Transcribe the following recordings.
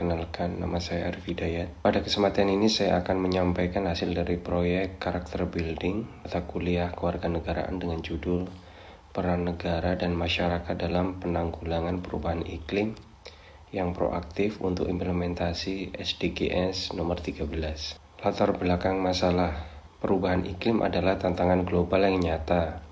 perkenalkan, nama saya Arif Hidayat. Pada kesempatan ini saya akan menyampaikan hasil dari proyek Karakter Building mata kuliah kewarganegaraan dengan judul Peran Negara dan Masyarakat dalam Penanggulangan Perubahan Iklim yang proaktif untuk implementasi SDGs nomor 13. Latar belakang masalah perubahan iklim adalah tantangan global yang nyata.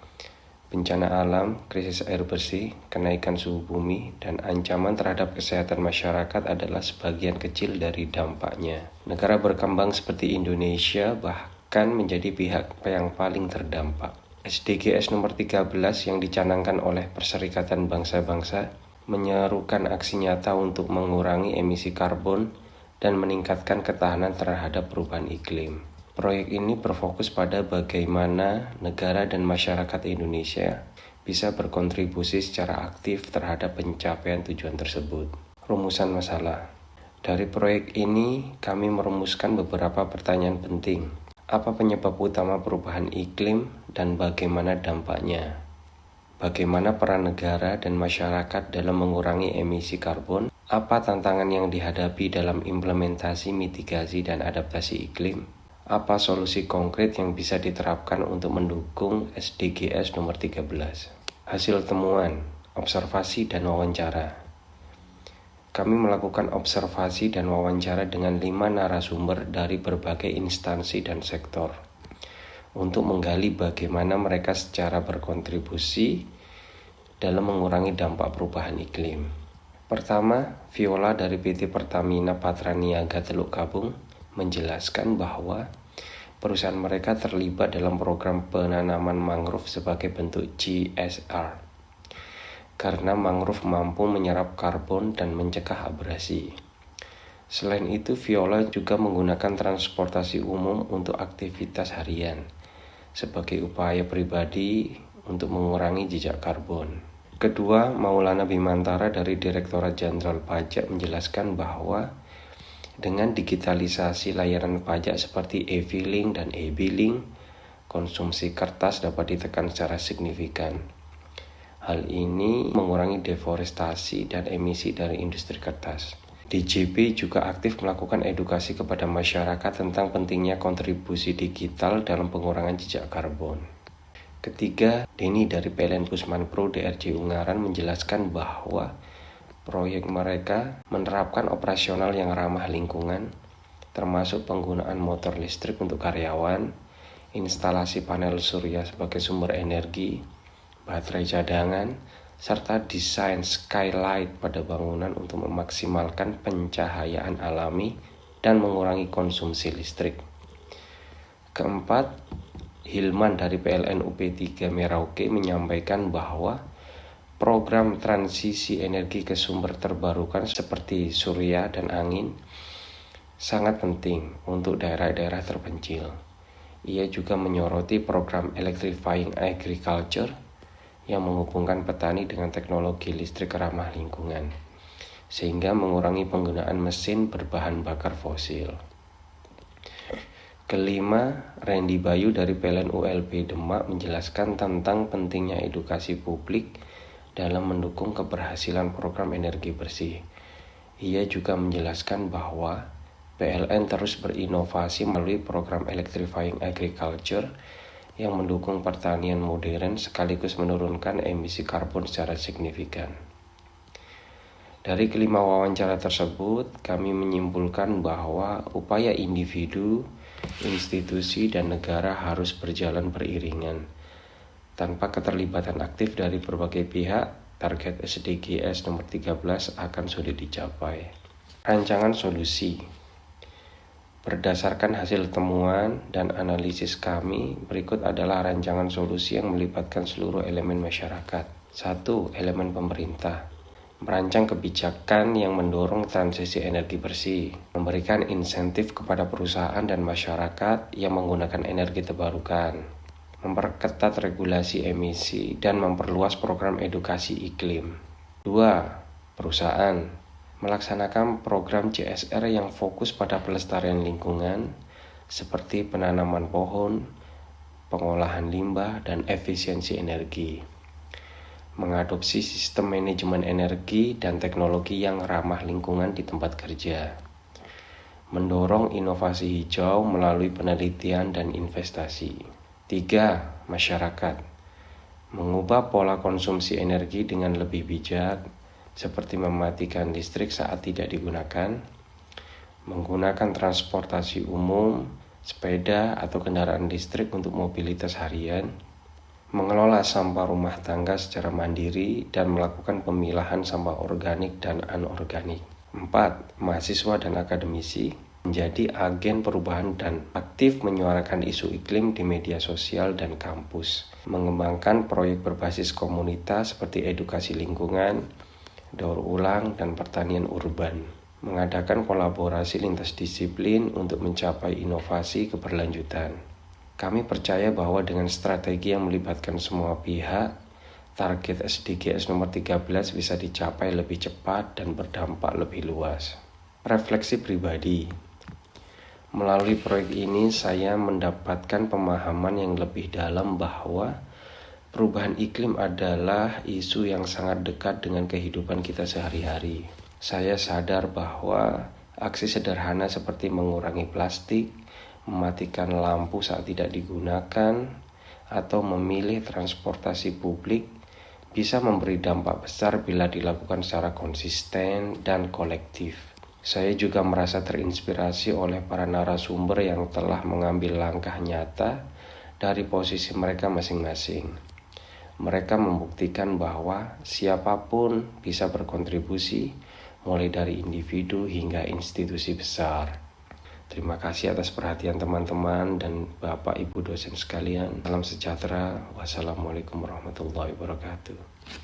Bencana alam, krisis air bersih, kenaikan suhu bumi, dan ancaman terhadap kesehatan masyarakat adalah sebagian kecil dari dampaknya. Negara berkembang seperti Indonesia bahkan menjadi pihak yang paling terdampak. SDGs nomor 13 yang dicanangkan oleh Perserikatan Bangsa-Bangsa menyerukan aksi nyata untuk mengurangi emisi karbon dan meningkatkan ketahanan terhadap perubahan iklim. Proyek ini berfokus pada bagaimana negara dan masyarakat Indonesia bisa berkontribusi secara aktif terhadap pencapaian tujuan tersebut. Rumusan masalah. Dari proyek ini, kami merumuskan beberapa pertanyaan penting. Apa penyebab utama perubahan iklim dan bagaimana dampaknya? Bagaimana peran negara dan masyarakat dalam mengurangi emisi karbon? Apa tantangan yang dihadapi dalam implementasi mitigasi dan adaptasi iklim? Apa solusi konkret yang bisa diterapkan untuk mendukung SDGs nomor 13? Hasil temuan, observasi dan wawancara. Kami melakukan observasi dan wawancara dengan 5 narasumber dari berbagai instansi dan sektor untuk menggali bagaimana mereka secara berkontribusi dalam mengurangi dampak perubahan iklim. Pertama, Viola dari PT Pertamina Patraniaga Teluk Kabung menjelaskan bahwa perusahaan mereka terlibat dalam program penanaman mangrove sebagai bentuk CSR karena mangrove mampu menyerap karbon dan mencegah abrasi. Selain itu, Viola juga menggunakan transportasi umum untuk aktivitas harian sebagai upaya pribadi untuk mengurangi jejak karbon. Kedua, Maulana Bimantara dari Direktorat Jenderal Pajak menjelaskan bahwa dengan digitalisasi layanan pajak seperti e-filing dan e-billing, konsumsi kertas dapat ditekan secara signifikan. Hal ini mengurangi deforestasi dan emisi dari industri kertas. DJP juga aktif melakukan edukasi kepada masyarakat tentang pentingnya kontribusi digital dalam pengurangan jejak karbon. Ketiga, Denny dari PLN Pusman Pro DRJ Ungaran menjelaskan bahwa proyek mereka menerapkan operasional yang ramah lingkungan, termasuk penggunaan motor listrik untuk karyawan, instalasi panel surya sebagai sumber energi, baterai cadangan, serta desain skylight pada bangunan untuk memaksimalkan pencahayaan alami dan mengurangi konsumsi listrik. Keempat, Hilman dari PLN UP3 Merauke menyampaikan bahwa program transisi energi ke sumber terbarukan seperti surya dan angin sangat penting untuk daerah-daerah terpencil. Ia juga menyoroti program Electrifying Agriculture yang menghubungkan petani dengan teknologi listrik ramah lingkungan, sehingga mengurangi penggunaan mesin berbahan bakar fosil. Kelima, Randy Bayu dari PLN ULP Demak menjelaskan tentang pentingnya edukasi publik dalam mendukung keberhasilan program energi bersih. Ia juga menjelaskan bahwa PLN terus berinovasi melalui program Electrifying Agriculture yang mendukung pertanian modern sekaligus menurunkan emisi karbon secara signifikan. Dari kelima wawancara tersebut, kami menyimpulkan bahwa upaya individu, institusi, dan negara harus berjalan beriringan. Tanpa keterlibatan aktif dari berbagai pihak, target SDGs nomor 13 akan sulit dicapai. Rancangan solusi. Berdasarkan hasil temuan dan analisis kami, berikut adalah rancangan solusi yang melibatkan seluruh elemen masyarakat. 1. Elemen pemerintah. Merancang kebijakan yang mendorong transisi energi bersih, memberikan insentif kepada perusahaan dan masyarakat yang menggunakan energi terbarukan, memperketat regulasi emisi, dan memperluas program edukasi iklim. 2. Perusahaan melaksanakan program CSR yang fokus pada pelestarian lingkungan seperti penanaman pohon, pengolahan limbah, dan efisiensi energi. mengadopsi sistem manajemen energi dan teknologi yang ramah lingkungan di tempat kerja, mendorong inovasi hijau melalui penelitian dan investasi. 3. Masyarakat mengubah pola konsumsi energi dengan lebih bijak, seperti mematikan listrik saat tidak digunakan, menggunakan transportasi umum, sepeda atau kendaraan listrik untuk mobilitas harian, mengelola sampah rumah tangga secara mandiri dan melakukan pemilahan sampah organik dan anorganik. 4. Mahasiswa dan akademisi menjadi agen perubahan dan aktif menyuarakan isu iklim di media sosial dan kampus, mengembangkan proyek berbasis komunitas seperti edukasi lingkungan, daur ulang, dan pertanian urban, mengadakan kolaborasi lintas disiplin untuk mencapai inovasi keberlanjutan. Kami percaya bahwa dengan strategi yang melibatkan semua pihak, target SDGs nomor 13 bisa dicapai lebih cepat dan berdampak lebih luas. Refleksi pribadi. Melalui proyek ini, saya mendapatkan pemahaman yang lebih dalam bahwa perubahan iklim adalah isu yang sangat dekat dengan kehidupan kita sehari-hari. Saya sadar bahwa aksi sederhana seperti mengurangi plastik, mematikan lampu saat tidak digunakan, atau memilih transportasi publik bisa memberi dampak besar bila dilakukan secara konsisten dan kolektif. Saya juga merasa terinspirasi oleh para narasumber yang telah mengambil langkah nyata dari posisi mereka masing-masing. Mereka membuktikan bahwa siapapun bisa berkontribusi, mulai dari individu hingga institusi besar. Terima kasih atas perhatian teman-teman dan Bapak Ibu dosen sekalian. Salam sejahtera. Wassalamualaikum warahmatullahi wabarakatuh.